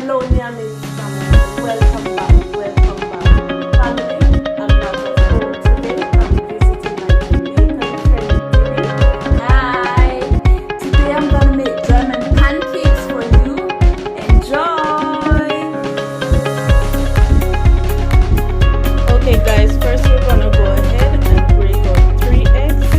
Hello, Miami. Welcome back. Welcome back. Family, I'm not at home today. I'm visiting my Jamaican friend. Hi. Today I'm going to make German pancakes for you. Enjoy. Okay, guys. First, we're going to go ahead and break out 3 eggs.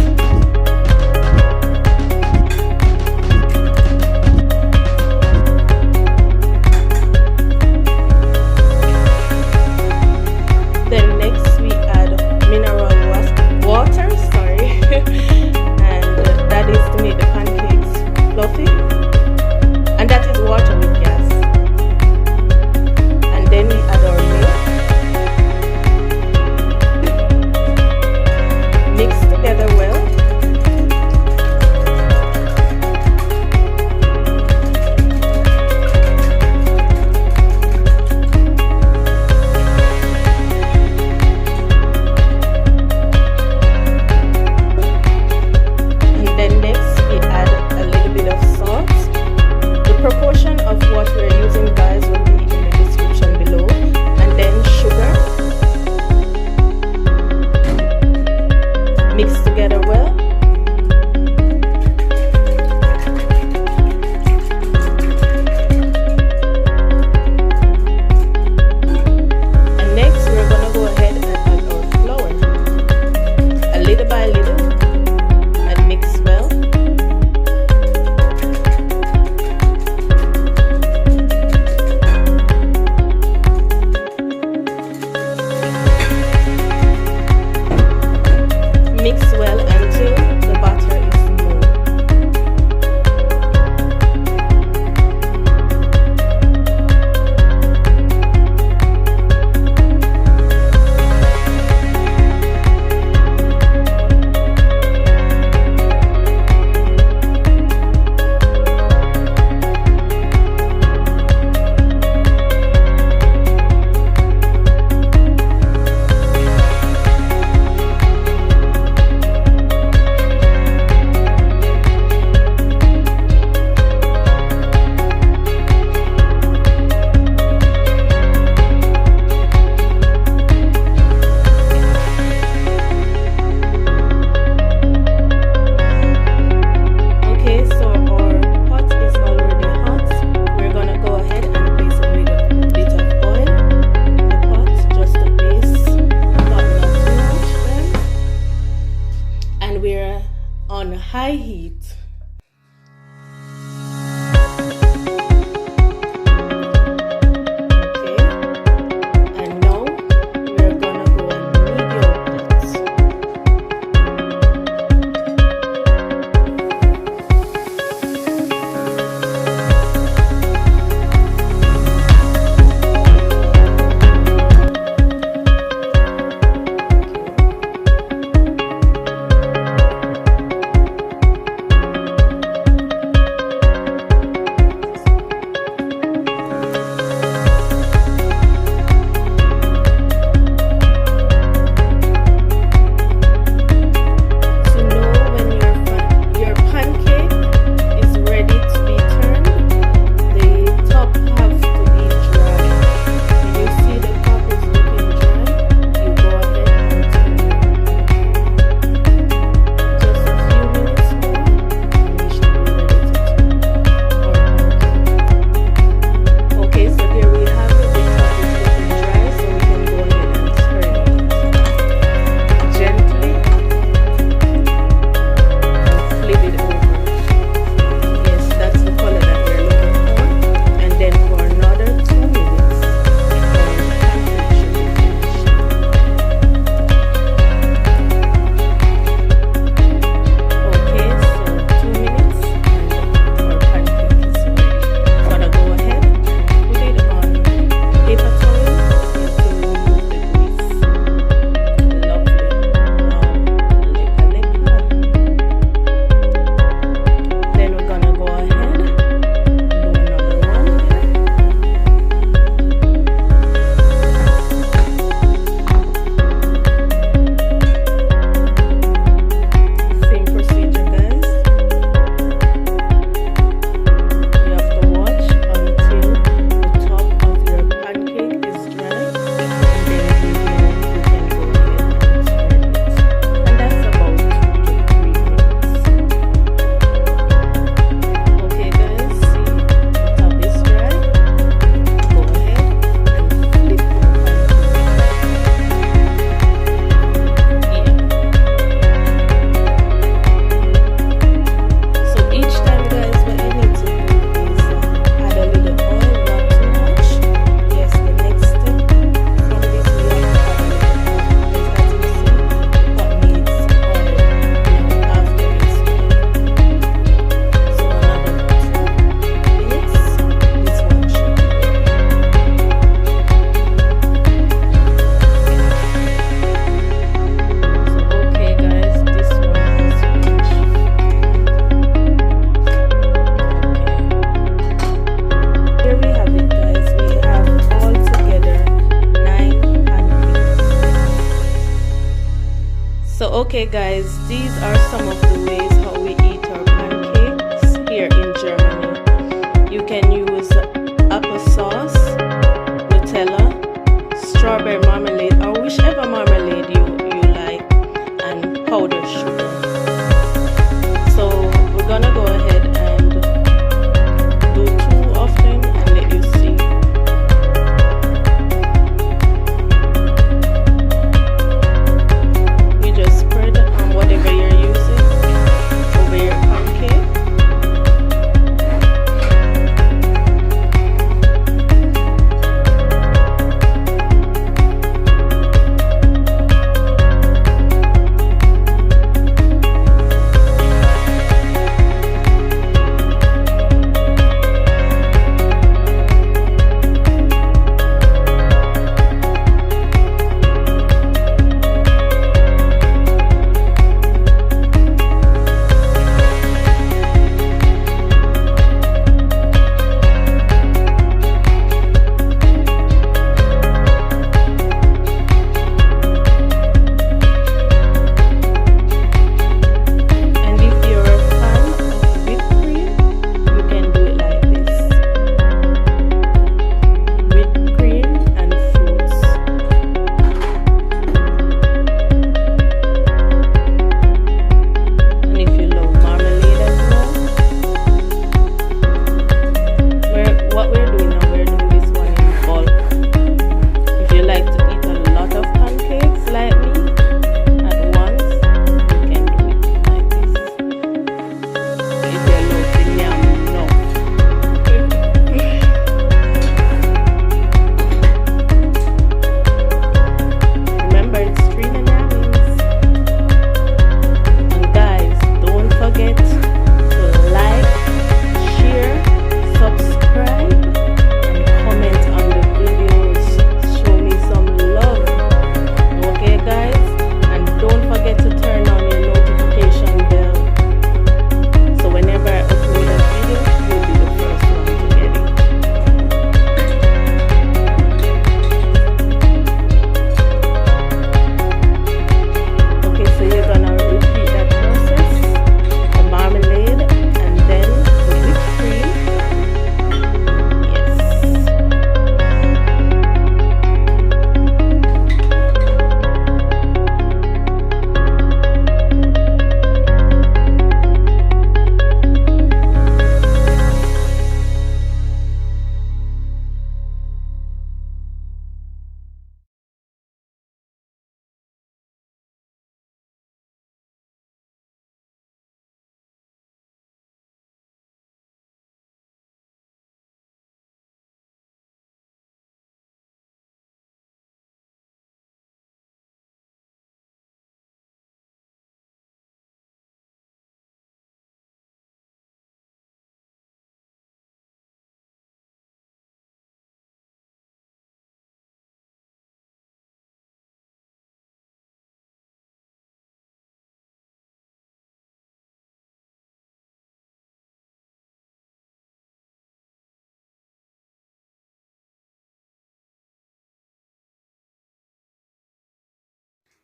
Okay guys, these are some of the ways how we eat our pancakes here in Germany. You can use applesauce, Nutella, strawberry marmalade, or whichever marmalade you like, and powdered sugar. So we're gonna go ahead and do 2 of them and let you see. You just spread on whatever you're using over your pancake.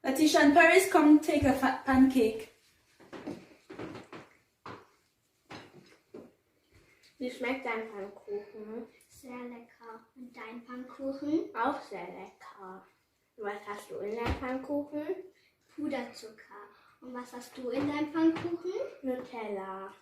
Letitia and Paris, come take a pancake. Wie schmeckt dein Pfannkuchen? Sehr lecker. Und dein Pfannkuchen? Auch sehr lecker. Was hast du in deinem Pfannkuchen? Puderzucker. Und was hast du in deinem Pfannkuchen? Nutella.